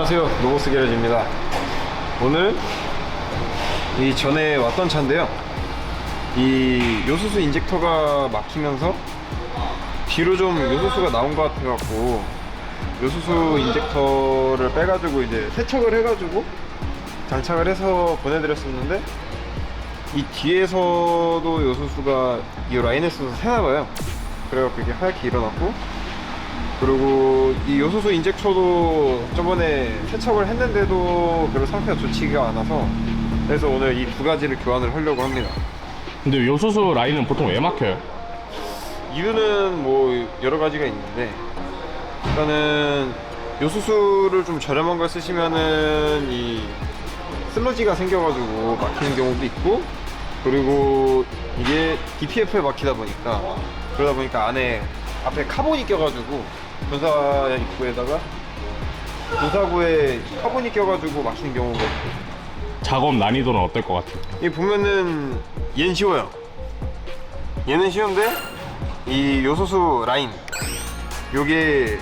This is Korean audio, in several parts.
안녕하세요, 노보스 게러지입니다. 오늘 이 전에 왔던 차인데요, 이 요소수 인젝터가 막히면서 뒤로 좀 요소수가 나온 것 같아 갖고 요소수 인젝터를 빼가지고 이제 세척을 해가지고 장착을 해서 보내드렸었는데, 이 뒤에서도 요소수가 이 라인에서 새나봐요. 그래갖고 이게 하얗게 일어났고, 그리고 이 요소수 인젝터도 저번에 세척을 했는데도 별로 상태가 좋지가 않아서, 그래서 오늘 이 두 가지를 교환을 하려고 합니다. 근데 요소수 라인은 보통 왜 막혀요? 이유는 뭐 여러 가지가 있는데, 일단은 요소수를 좀 저렴한 걸 쓰시면은 이 슬러지가 생겨가지고 막히는 경우도 있고, 그리고 이게 DPF에 막히다 보니까, 그러다 보니까 안에 앞에 카본이 껴가지고 변사 입구에다가 변사구에 카본이 껴가지고 막히는 경우가 있고. 작업 난이도는 어떨 것 같아요? 이 보면은 얘는 쉬워요. 얘는 쉬운데 이 요소수 라인, 요게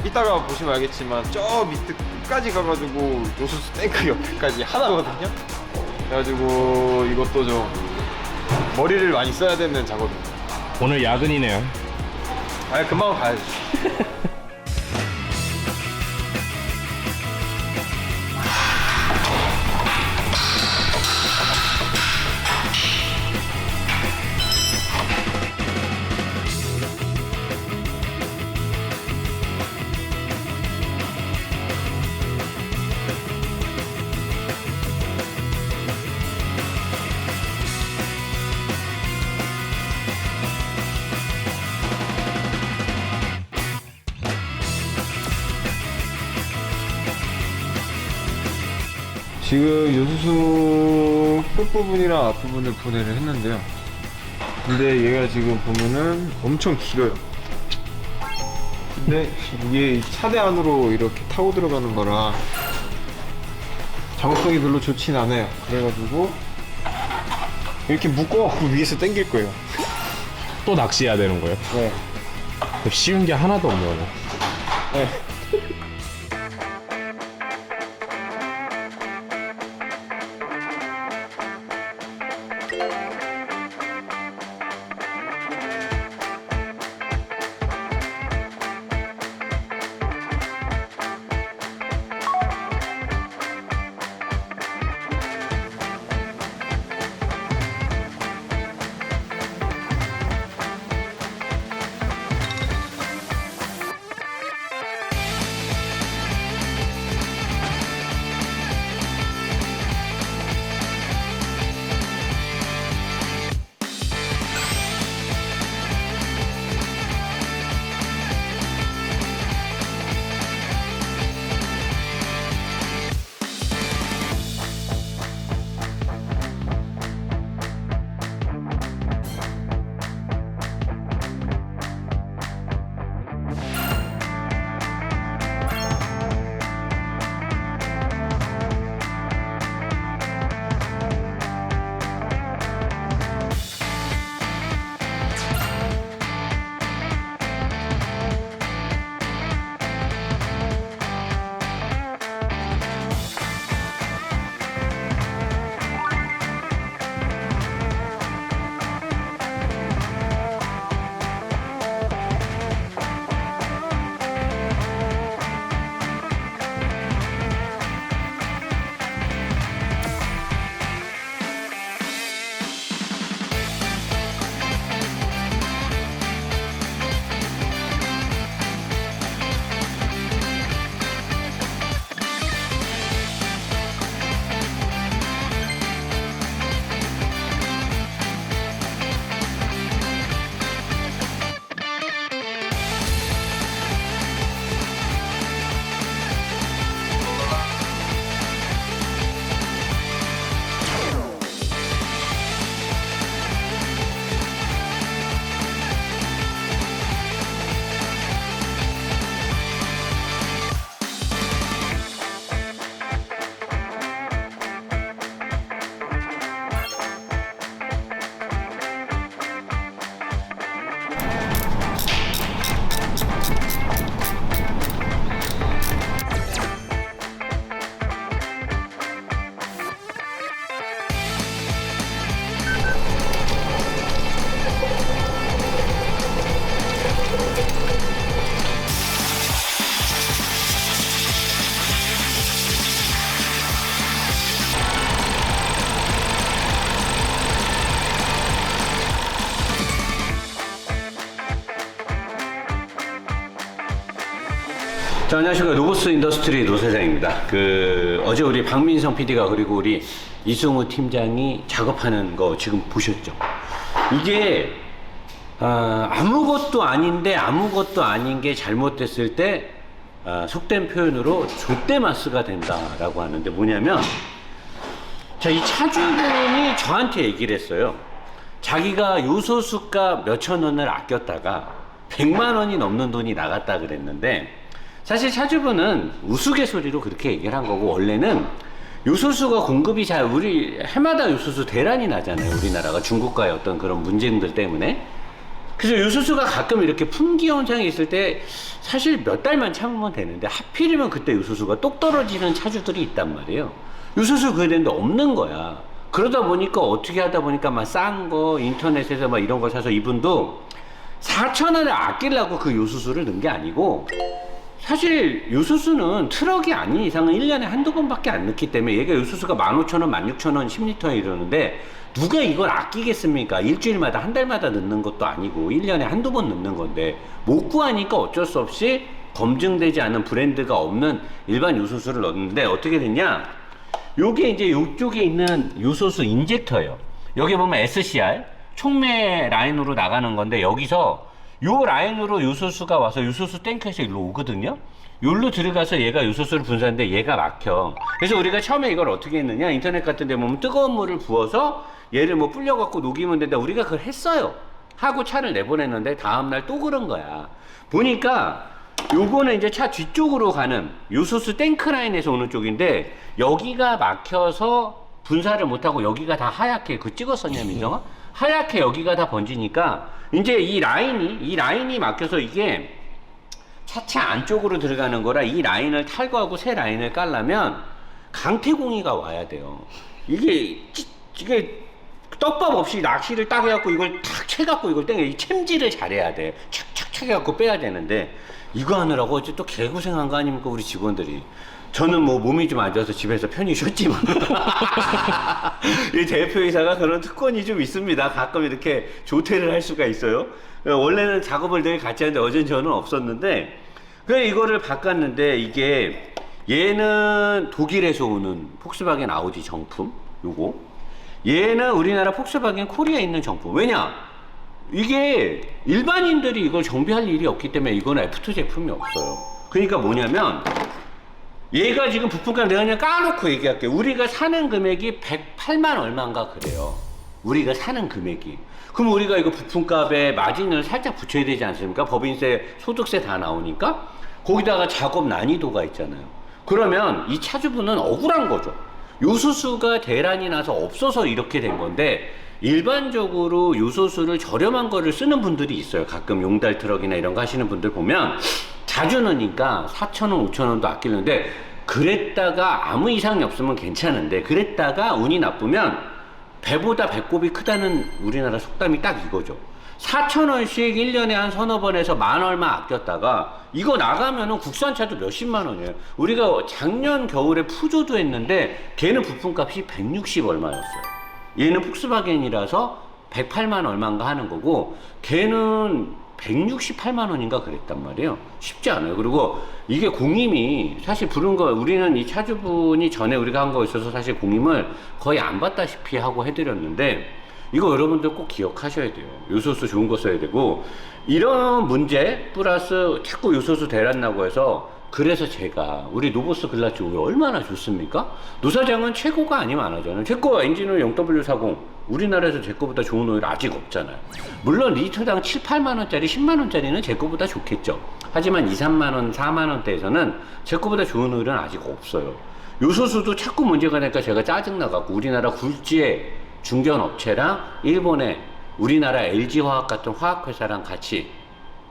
이따가 보시면 알겠지만 저 밑에 끝까지 가가지고 요소수 탱크 옆에까지 하나거든요. 그래가지고 이것도 좀 머리를 많이 써야 되는 작업입니다. 오늘 야근이네요. 아, 금방 가야지. 지금 요소수 끝부분이랑 앞부분을 분해를 했는데요, 근데 얘가 지금 보면은 엄청 길어요. 근데 이게 차대 안으로 이렇게 타고 들어가는 거라 작업성이 별로 좋진 않아요. 그래가지고 이렇게 묶어갖고 위에서 당길 거예요. 또 낚시해야 되는 거예요? 네. 쉬운 게 하나도 없네요. 네. 자, 안녕하십니까. 노보스 인더스트리 노사장입니다. 어제 우리 박민성 PD가 그리고 우리 이승우 팀장이 작업하는 거 지금 보셨죠? 이게, 아무것도 아닌데 아무것도 아닌 게 잘못됐을 때, 속된 표현으로 좆대마스가 된다라고 하는데 뭐냐면, 자, 이 차주분이 저한테 얘기를 했어요. 자기가 요소수가 몇천 원을 아꼈다가 100만 원이 넘는 돈이 나갔다 그랬는데, 사실 차주분은 우스갯소리로 그렇게 얘기를 한 거고, 원래는 요소수가 공급이 우리 해마다 요소수 대란이 나잖아요. 우리나라가 중국과의 어떤 그런 문제들 때문에. 그래서 요소수가 가끔 이렇게 품귀 현상이 있을 때 사실 몇 달만 참으면 되는데, 하필이면 그때 요소수가 똑 떨어지는 차주들이 있단 말이에요. 요소수 그게 되는데 없는 거야. 그러다 보니까 어떻게 하다 보니까 막 싼 거 인터넷에서 막 이런 거 사서, 이분도 4,000원을 아끼려고 그 요소수를 넣은 게 아니고, 사실 요소수는 트럭이 아닌 이상은 1년에 한두 번밖에 안 넣기 때문에, 얘가 요소수가 15,000원, 16,000원 10리터에 이러는데 누가 이걸 아끼겠습니까? 일주일마다 한 달마다 넣는 것도 아니고 1년에 한두 번 넣는 건데, 못 구하니까 어쩔 수 없이 검증되지 않은 브랜드가 없는 일반 요소수를 넣었는데, 어떻게 됐냐? 요게 이제 요쪽에 있는 요소수 인젝터예요. 여기 보면 SCR 촉매 라인으로 나가는 건데, 여기서 요 라인으로 요소수가 와서 요소수 탱크에서 일로 오거든요. 여기로 들어가서 얘가 요소수를 분사하는데 얘가 막혀. 그래서 우리가 처음에 이걸 어떻게 했느냐, 인터넷 같은 데 보면 뜨거운 물을 부어서 얘를 뭐 불려갖고 녹이면 된다, 우리가 그걸 했어요. 하고 차를 내보냈는데 다음날 또 그런 거야. 보니까 요거는 이제 차 뒤쪽으로 가는 요소수 탱크 라인에서 오는 쪽인데, 여기가 막혀서 분사를 못하고 여기가 다 하얗게, 그 찍었었냐 민정아? 하얗게 여기가 다 번지니까 이제 이 라인이 막혀서 이게 차체 안쪽으로 들어가는 거라, 이 라인을 탈거하고 새 라인을 깔려면 강태공이가 와야 돼요. 이게 떡밥 없이 낚시를 딱 해갖고 이걸 탁 채갖고 이걸 땡겨, 이 챔질을 잘해야 돼. 착착착 해갖고 빼야 되는데, 이거 하느라고 어째 또 개고생한 거 아닙니까, 우리 직원들이. 저는 뭐 몸이 좀 안 좋아서 집에서 편히 쉬었지만 이 대표이사가 그런 특권이 좀 있습니다. 가끔 이렇게 조퇴를 할 수가 있어요. 원래는 작업을 되게 같이 하는데 어제는 저는 없었는데, 그래 이거를 바꿨는데, 이게 얘는 독일에서 오는 폭스바겐 아우디 정품, 요거. 얘는 우리나라 폭스바겐 코리아에 있는 정품. 왜냐? 이게 일반인들이 이걸 정비할 일이 없기 때문에 이거는 F2 제품이 없어요. 그러니까 뭐냐면, 얘가 지금 부품값 내가 그냥 까놓고 얘기할게요. 우리가 사는 금액이 108만 얼마인가 그래요. 우리가 사는 금액이. 그럼 우리가 이거 부품값에 마진을 살짝 붙여야 되지 않습니까? 법인세, 소득세 다 나오니까. 거기다가 작업 난이도가 있잖아요. 그러면 이 차주분은 억울한 거죠. 요소수가 대란이 나서 없어서 이렇게 된 건데, 일반적으로 요소수를 저렴한 거를 쓰는 분들이 있어요. 가끔 용달 트럭이나 이런 거 하시는 분들 보면 자주 넣으니까 4,000원, 5,000원도 아끼는데, 그랬다가 아무 이상이 없으면 괜찮은데, 그랬다가 운이 나쁘면 배보다 배꼽이 크다는 우리나라 속담이 딱 이거죠. 4,000원씩 1년에 한 서너 번에서 만 얼마 아꼈다가 이거 나가면은 국산차도 몇십만 원이에요. 우리가 작년 겨울에 푸조도 했는데 걔는 부품값이 160 얼마였어요. 얘는 폭스바겐이라서 108만 얼마인가 하는 거고, 걔는 168만 원인가 그랬단 말이에요. 쉽지 않아요. 그리고 이게 공임이 사실 부른 거, 우리는 이 차주분이 전에 우리가 한 거 있어서 사실 공임을 거의 안 받다시피 하고 해드렸는데, 이거 여러분들 꼭 기억하셔야 돼요. 요소수 좋은 거 써야 되고, 이런 문제 플러스 자꾸 요소수 대란 나고 해서, 그래서 제가 우리 노보스 글라치 오일 얼마나 좋습니까? 노사장은 최고가 아니면 안 하잖아요. 제 거 엔진오일 0W40 우리나라에서 제 거보다 좋은 오일 아직 없잖아요. 물론 리터당 7, 8만 원짜리 10만 원짜리는 제 거보다 좋겠죠. 하지만 2, 3만 원, 4만 원대에서는 제 거보다 좋은 오일은 아직 없어요. 요소수도 자꾸 문제가 되니까 제가 짜증나갖고, 우리나라 굴지의 중견업체랑 일본의 우리나라 LG화학 같은 화학회사랑 같이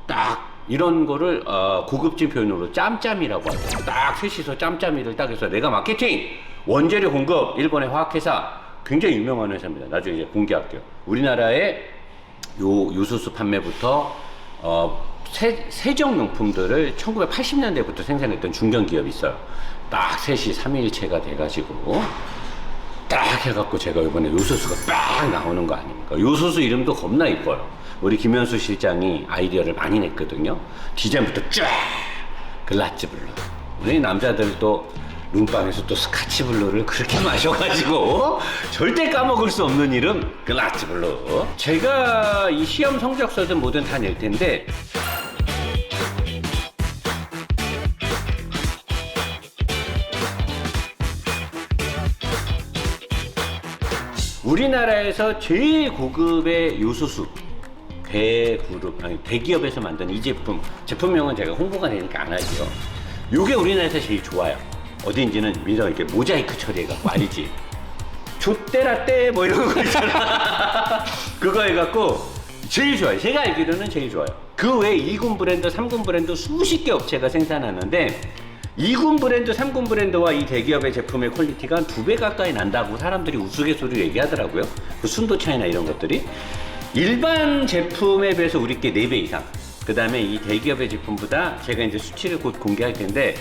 딱 이런 거를 고급진 표현으로 짬짬이라고 하죠. 딱 셋이서 짬짬이를 딱 해서, 내가 마케팅, 원재료 공급, 일본의 화학회사, 굉장히 유명한 회사입니다. 나중에 이제 공개할게요. 우리나라의 요소수 판매부터 세정용품들을 1980년대부터 생산했던 중견기업이 있어요. 딱 셋이 3일체가 돼가지고 딱 해갖고 제가 이번에 요소수가 빡 나오는 거 아닙니까? 요소수 이름도 겁나 이뻐요. 우리 김현수 실장이 아이디어를 많이 냈거든요. 디자인부터 쫙 글라츠 블루. 우리 남자들도 룸방에서 또 스카치 블루를 그렇게 마셔가지고 절대 까먹을 수 없는 이름 글라츠 블루. 제가 이 시험 성적서든 뭐든 다 낼 텐데 우리나라에서 제일 고급의 요소수 대그룹, 아니 대기업에서 만든 이 제품명은 제가 홍보가 되니까 안 하지요. 요게 우리나라에서 제일 좋아요. 어딘지는 민서 이렇게 모자이크 처리해갖고 알지? 좆대라떼 뭐 이런 거 있잖아. 그거 해갖고 제일 좋아요. 제가 알기로는 제일 좋아요. 그 외에 2군 브랜드, 3군 브랜드 수십 개 업체가 생산하는데 2군 브랜드, 3군 브랜드와 이 대기업의 제품의 퀄리티가 한 2배 가까이 난다고 사람들이 우스갯소리로 얘기하더라고요. 그 순도 차이나 이런 것들이. 일반 제품에 비해서 우리께 4배 이상. 그 다음에 이 대기업의 제품보다 제가 이제 수치를 곧 공개할 텐데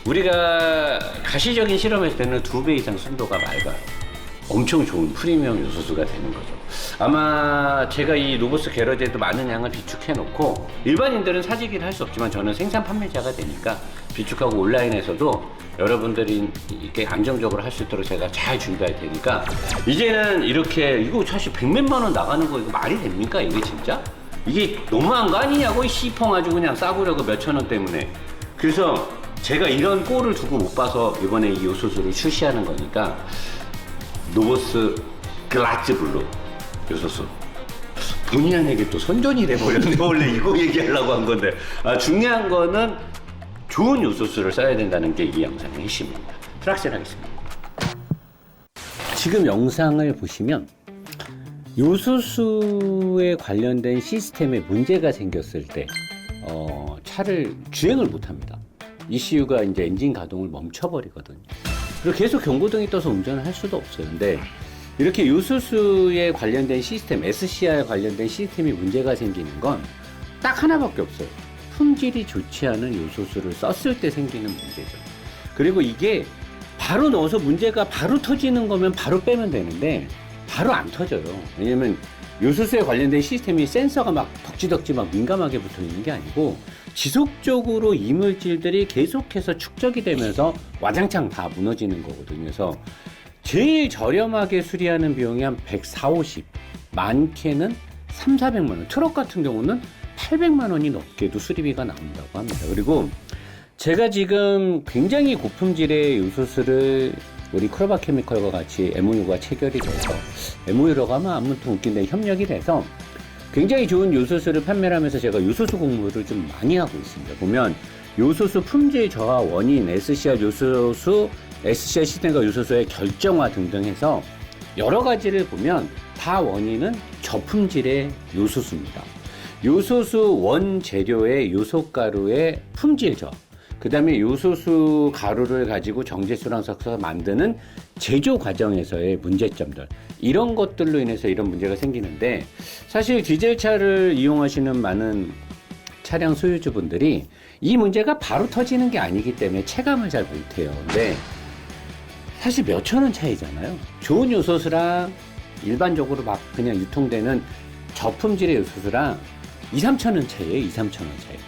우리가 가시적인 실험했을 때는 2배 이상 순도가 맑아요. 엄청 좋은 프리미엄 요소수가 되는 거죠. 아마 제가 이 로보스 게러제도 많은 양을 비축해 놓고 일반인들은 사재기를 할 수 없지만 저는 생산 판매자가 되니까 비축하고 온라인에서도 여러분들이 이렇게 안정적으로 할 수 있도록 제가 잘 준비할 테니까 이제는 이렇게 이거 사실 100몇만 원 나가는 거 이거 말이 됩니까? 이게 진짜? 이게 너무한 거 아니냐고 씨펑 아주 그냥 싸구려고 몇천 원 때문에. 그래서 제가 이런 꼴을 두고 못 봐서 이번에 이 요소수를 출시하는 거니까 노보스 글라츠 블루 요소수. 본의 아니게 또 선전이 돼버렸네. 원래 이거 얘기하려고 한 건데. 중요한 거는 좋은 요소수를 써야 된다는 게 이 영상의 핵심입니다. 트락션 하겠습니다. 지금 영상을 보시면 요소수에 관련된 시스템에 문제가 생겼을 때 차를 주행을 못합니다. ECU가 이제 엔진 가동을 멈춰버리거든요. 그리고 계속 경고등이 떠서 운전을 할 수도 없어요. 근데 이렇게 요소수에 관련된 시스템, SCR에 관련된 시스템이 문제가 생기는 건 딱 하나밖에 없어요. 품질이 좋지 않은 요소수를 썼을 때 생기는 문제죠. 그리고 이게 바로 넣어서 문제가 바로 터지는 거면 바로 빼면 되는데 바로 안 터져요. 왜냐면 요소수에 관련된 시스템이 센서가 막 덕지덕지 막 민감하게 붙어 있는 게 아니고 지속적으로 이물질들이 계속해서 축적이 되면서 와장창 다 무너지는 거거든요. 그래서 제일 저렴하게 수리하는 비용이 한 140, 50, 많게는 3, 400만 원. 트럭 같은 경우는 800만 원이 넘게도 수리비가 나온다고 합니다. 그리고 제가 지금 굉장히 고품질의 요소수를 우리 크로바 케미컬과 같이 MOU가 체결이 돼서 MOU라고 하면 아무튼 웃긴데 협력이 돼서 굉장히 좋은 요소수를 판매를 하면서 제가 요소수 공부를 좀 많이 하고 있습니다. 보면 요소수 품질 저하 원인, SCR 요소수, SCR 시스템과 요소수의 결정화 등등 해서 여러 가지를 보면 다 원인은 저품질의 요소수입니다. 요소수 원재료의 요소가루의 품질 저하, 그 다음에 요소수 가루를 가지고 정제수랑 섞어서 만드는 제조 과정에서의 문제점들, 이런 것들로 인해서 이런 문제가 생기는데 사실 디젤차를 이용하시는 많은 차량 소유주분들이 이 문제가 바로 터지는 게 아니기 때문에 체감을 잘 못해요. 근데 사실 몇천 원 차이잖아요. 좋은 요소수랑 일반적으로 막 그냥 유통되는 저품질의 요소수랑 2, 3천 원 차이에요. 2, 3천 원 차이.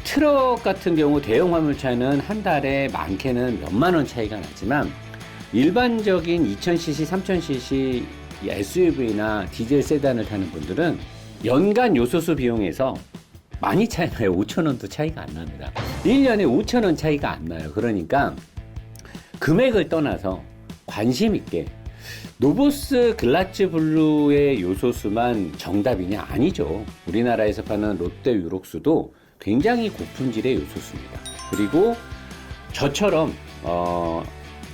트럭 같은 경우 대형 화물차는 한 달에 많게는 몇만 원 차이가 나지만 일반적인 2000cc, 3000cc SUV나 디젤 세단을 타는 분들은 연간 요소수 비용에서 많이 차이 나요. 5,000원도 차이가 안 납니다. 1년에 5,000원 차이가 안 나요. 그러니까 금액을 떠나서 관심 있게 노보스 글라츠 블루의 요소수만 정답이냐? 아니죠. 우리나라에서 파는 롯데 유록수도 굉장히 고품질의 요소수입니다. 그리고 저처럼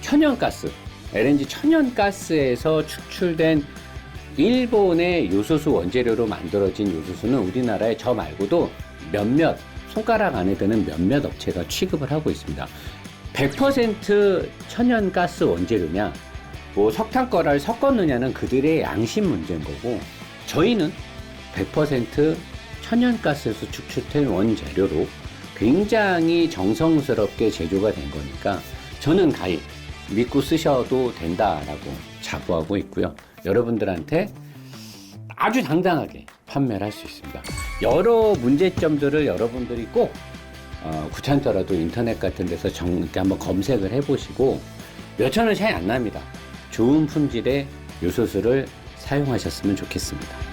천연가스, LNG 천연가스에서 추출된 일본의 요소수 원재료로 만들어진 요소수는 우리나라에 저 말고도 몇몇, 손가락 안에 드는 몇몇 업체가 취급을 하고 있습니다. 100% 천연가스 원재료냐, 뭐 석탄가루를 섞었느냐는 그들의 양심 문제인 거고, 저희는 100% 천연가스에서 축출된 원재료로 굉장히 정성스럽게 제조가 된 거니까 저는 가히 믿고 쓰셔도 된다라고 자부하고 있고요. 여러분들한테 아주 당당하게 판매를 할 수 있습니다. 여러 문제점들을 여러분들이 꼭 귀찮더라도 인터넷 같은 데서 이렇게 한번 검색을 해보시고 몇천 원 차이 안 납니다. 좋은 품질의 요소수를 사용하셨으면 좋겠습니다.